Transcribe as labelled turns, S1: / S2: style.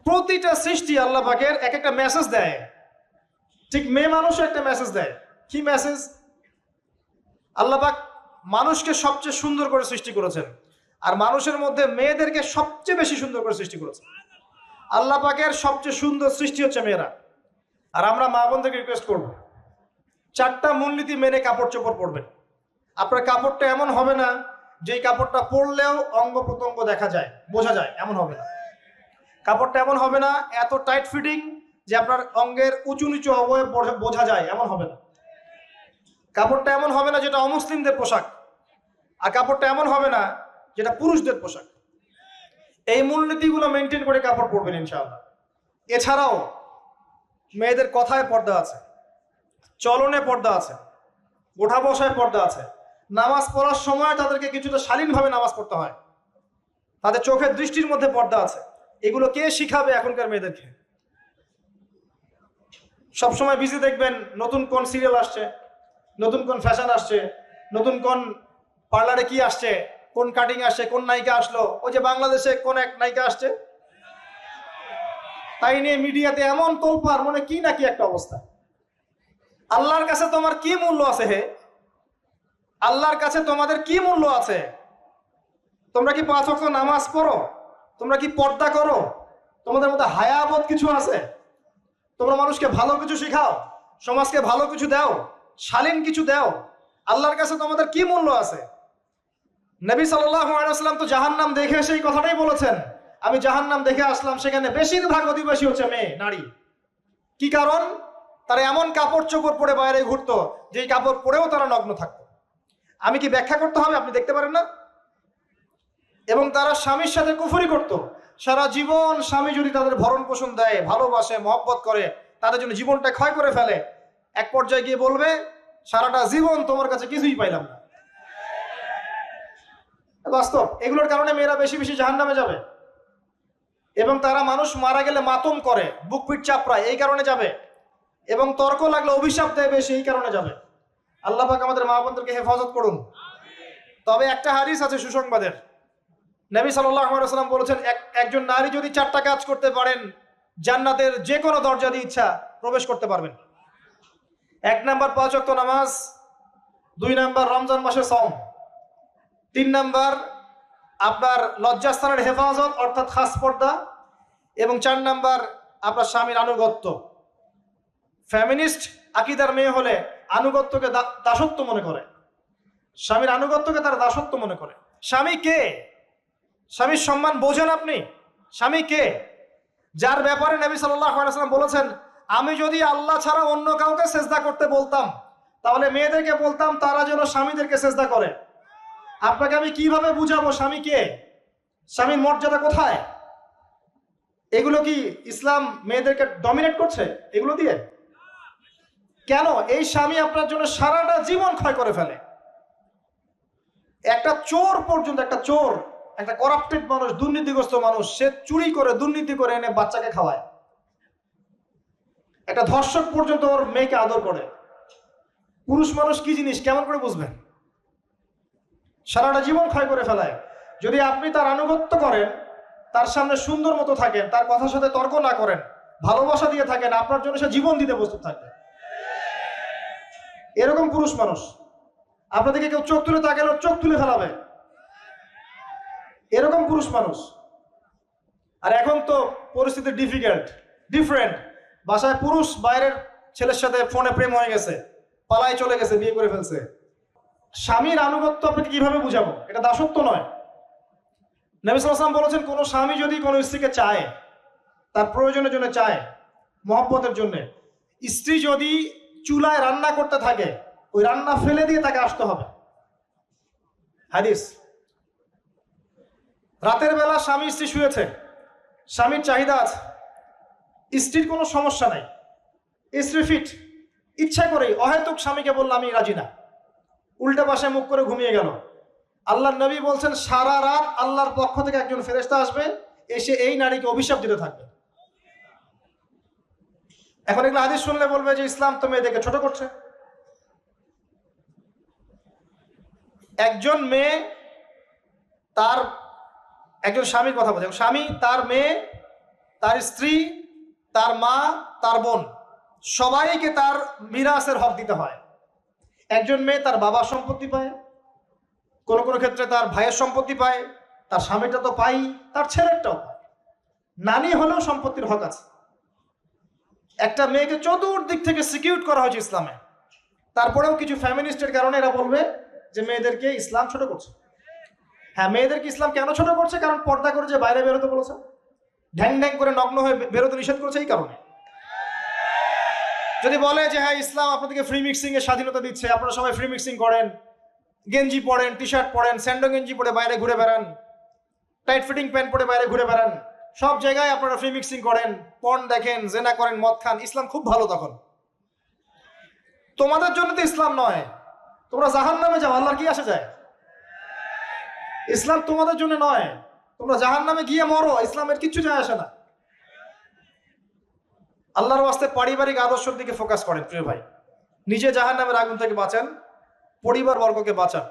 S1: প্রতিটা সৃষ্টি আল্লাহ পাকের এক একটা মেসেজ দেয়। ঠিক মেয়ে মানুষও একটা মেসেজ দেয়। কি মেসেজ? আল্লাহ পাক মানুষকে সবচেয়ে সুন্দর করে সৃষ্টি করেছেন, আর মানুষের মধ্যে মেয়েদেরকে সবচেয়ে বেশি সুন্দর করে সৃষ্টি করেছেন। আল্লাহ পাকের সবচেয়ে সুন্দর সৃষ্টি হচ্ছে মেয়েরা। আর আমরা মা বোনদেরকে রিকোয়েস্ট করব, 4টা মূলনীতি মেনে কাপড় চোপড় পরবেন। আপনার কাপড়টা এমন হবে না যেই কাপড়টা পরলেও অঙ্গ প্রত্যঙ্গ দেখা যায়, বোঝা যায়, এমন হবে না। কাপড়টা এমন হবে না এত টাইট ফিটিং যে আপনার অঙ্গের উঁচু নিচু অবয়ব বোঝা যায়, এমন হবে না। কাপড়টা এমন হবে না যেটা অমুসলিমদের পোশাক, আর কাপড়টা এমন হবে না যেটা পুরুষদের পোশাক। এই মূলনীতিগুলো মেনটেন করে কাপড় পরবেন ইনশাআল্লাহ। এছাড়াও মেয়েদের কথায় পর্দা আছে, চলনে পর্দা আছে, ওঠা বসায় পর্দা আছে। নামাজ পড়ার সময় তাদেরকে কিছুটা শালীনভাবে নামাজ পড়তে হয়। তাদের চোখের দৃষ্টির মধ্যে পর্দা আছে। এগুলো কে শিখাবে এখনকার মেয়েদেরকে? সবসময় বিজি দেখবেন নতুন কোন সিরিয়াল আসছে, নতুন কোন ফ্যাশন আসছে, নতুন কোন পার্লারে কি আসছে, কোন কাটিং আসছে, কোন নায়িকা আসলো। ওই যে বাংলাদেশে কোন এক নায়িকা আসছে, তাই নিয়ে মিডিয়াতে এমন তোলপাড়, মনে কি নাকি একটা অবস্থা। আল্লাহর কাছে তোমার কি মূল্য আছে হে? আল্লাহর কাছে তোমাদের কি মূল্য আছে? তোমরা কি 5 ওয়াক্ত নামাজ পড়ো? তোমরা কি পর্দা করো? তোমাদের মধ্যে হায়াবোধ কিছু আছে? তোমরা মানুষকে ভালো কিছু শেখাও, সমাজকে ভালো কিছু দাও, শালীন কিছু দাও। আল্লাহর কাছে তোমাদের কি মূল্য আছে? নবী সাল্লাল্লাহু আলাইহি ওয়াসাল্লাম তো জাহান্নাম দেখে সেই কথাটাই বলেছেন, আমি জাহান্নাম দেখে আসলাম, সেখানে বেশিরভাগ অধিবাসী হচ্ছে মেয়ে, নারী। কি কারণ? তারা এমন কাপড় চোপড় পরে বাইরে ঘুরতো যেই কাপড় পরেও তারা নগ্ন থাকতো। আমি কি ব্যাখ্যা করতে হবে? আপনি দেখতে পারেন না? এবং তারা স্বামীর সাথে কুফরি করত। সারা জীবন স্বামী যদি তাদের ভরণ পোষণ দেয়, ভালোবাসে, মহব্বত করে, তাদের জন্য জীবনটা ক্ষয় করে ফেলে, এক পর্যায়ে গিয়ে বলবে সারাটা জীবন তোমার কাছে কিছুই পাইলাম না। বাস্তব। এগুলোর কারণে মেয়েরা বেশি বেশি জাহান্নামে যাবে। এবং তারা মানুষ মারা গেলে মাতম করে, বুক পিঠ চাপড়ায়, এই কারণে যাবে। এবং তর্ক লাগলে অভিশাপ দেয় বেশি, এই কারণে যাবে। আল্লাহ পাক আমাদের মা বোনদেরকে হেফাজত করুন। তবে একটা হাদিস আছে সুসংবাদের। নবী সাল্লাল্লাহু আলাইহি ওয়াসাল্লাম বলেছেন, একজন নারী যদি 4টা কাজ করতে পারেন, জান্নাতের যে কোনো দরজা দিয়ে ইচ্ছা প্রবেশ করতে পারবেন। 1 নাম্বার 5 ওয়াক্ত নামাজ, 2 নাম্বার রমজান মাসে সওম, 3 নাম্বার আপনার লজ্জাস্থানের হেফাজত অর্থাৎ খাস পর্দা, এবং 4 নাম্বার আপনার স্বামীর আনুগত্য। ফ্যামিনিস্ট আকীদার মেয়ে হলে আনুগত্যকে দাসত্ব মনে করে, স্বামীর আনুগত্যকে তারা দাসত্ব মনে করে। স্বামী কে? স্বামীর সম্মান বোঝেন আপনি? স্বামী কে? যার ব্যাপারে নবী সাল্লাল্লাহু আলাইহি ওয়াসাল্লাম বলেছেন, আমি যদি আল্লাহ ছাড়া অন্য কাউকে সেজদা করতে বলতাম, তাহলে মেয়েদেরকে বলতাম তারা যেন স্বামীদেরকে সেজদা করে। আপনাকে আমি কিভাবে বুঝাবো স্বামী কে, স্বামীর মর্যাদা কোথায়? এগুলো কি ইসলাম মেয়েদেরকে ডমিনেট করছে এগুলো দিয়ে? কেন? এই স্বামী আপনার জন্য সারাটা জীবন ক্ষয় করে ফেলে। একটা চোর পর্যন্ত, একটা চোর, একটা করাপ্টেড মানুষ, দুর্নীতিগ্রস্ত মানুষ, সে চুরি করে, দুর্নীতি করে এনে বাচ্চাকে খাওয়ায়। একটা ধর্ষক পর্যন্ত ওর মেয়েকে আদর করে। পুরুষ মানুষ কি জিনিস কেমন করে বুঝবেন? সারাটা জীবন ক্ষয় করে ফেলায়। যদি আপনি তার আনুগত্য করেন, তার সামনে সুন্দর মতো থাকেন, তার কথার সাথে তর্ক না করেন, ভালোবাসা দিয়ে থাকেন, আপনার জন্য সে জীবন দিতে প্রস্তুত থাকবে। এরকম পুরুষ মানুষ। আপনাদেরকে কেউ চোখ তুলে তাকালে চোখ তুলে ফেলাবে, এরকম পুরুষ মানুষ। আর এখন তো পরিস্থিতি ডিফারেন্ট। বাসায় পুরুষ বাইরের ছেলের সাথে ফোনে প্রেম হয়ে গেছে, পালায় চলে গেছে, বিয়ে করে ফেলছে। স্বামীর আনুগত্য আপনাকে কিভাবে বুঝাবো? এটা দাসত্ব নয়। নবী সাল্লাল্লাহু আলাইহি ওয়াসাল্লাম বলেছেন, কোনো স্বামী যদি কোনো স্ত্রীকে চায়, তার প্রয়োজনের জন্য চায়, মহব্বতের জন্য, স্ত্রী যদি চুলায় রান্না করতে থাকে, ওই রান্না ফেলে দিয়ে তাকে আসতে হবে। হাদিস। রাতের বেলা স্বামী স্ত্রী শুয়েছে, স্বামীর চাহিদা আছে, স্ত্রীর কোনো সমস্যা নাই, স্ত্রী ফিট, ইচ্ছা করেই অহেতুক স্বামীকে বলল আমি রাজি না, উল্টা পাশে মুখ করে ঘুমিয়ে গেল। আল্লাহর নবী বলছেন সারা রাত আল্লাহর পক্ষ থেকে একজন ফেরেশতা আসবে, এসে এই নারীকে অভিশাপ দিতে থাকবে। এখন এগুলো হাদিস শুনলে বলবে যে ইসলাম তো মেয়েদেরকে ছোট করছে। একজন মেয়ে তার, একজন স্বামীর কথা বলছে, স্বামী তার মেয়ে তার স্ত্রী, তার মা, তার বোন, সবাইকে তার মিরাসের হক দিতে হয়। একজন মেয়ে তার বাবার সম্পত্তি পায়, কোনো কোনো ক্ষেত্রে তার ভাইয়ের সম্পত্তি পায়, তার স্বামীটা তো পাই, তার ছেলেরটাও পায়। নানি হলেও সম্পত্তির হক আছে। একটা মেয়েকে চতুর্দিক থেকে সিকিউর করা হয়েছে ইসলামে। তারপরেও কিছু ফ্যামিনিস্টের কারণে এরা বলবে যে মেয়েদেরকে ইসলাম ছোট করছে। হ্যাঁ, মেয়েদেরকে ইসলাম কেন ছোট করছে? কারণ পর্দা করে যে বাইরে বেরোতে বলেছে, ঢ্যাং ঢ্যাং করে নগ্ন হয়ে বেরোতে নিষেধ করেছে, এই কারণে। যদি বলে যে হ্যাঁ ইসলাম আপনাদেরকে ফ্রি মিক্সিং এর স্বাধীনতা দিচ্ছে, আপনারা সবাই ফ্রি মিক্সিং করেন, গেঞ্জি পরেন, টি শার্ট পরেন, স্যান্ডো গেঞ্জি পরে বাইরে ঘুরে বেড়ান, টাইট ফিটিং প্যান্ট পরে বাইরে ঘুরে বেড়ান, সব জায়গায় আপনারা ফ্রি মিক্সিং করেন, পর্ন দেখেন, জেনা করেন, মদ খান, ইসলাম খুব ভালো। তখন তোমাদের জন্য তো ইসলাম নয়, তোমরা জাহান্নামে যাও, আল্লাহর কি আসে যায়? ইসলাম তোমাদের জন্য নয়, তোমরা জাহান্নামে গিয়ে মরো, ইসলামের কিচ্ছু যায় আসে না। আল্লাহর ওয়াস্তে পারিবারিক আদর্শের দিকে ফোকাস করেন প্রিয় ভাই। নিজে জাহান্নামের আগুন থেকে বাঁচান, পরিবার বর্গকে বাঁচান।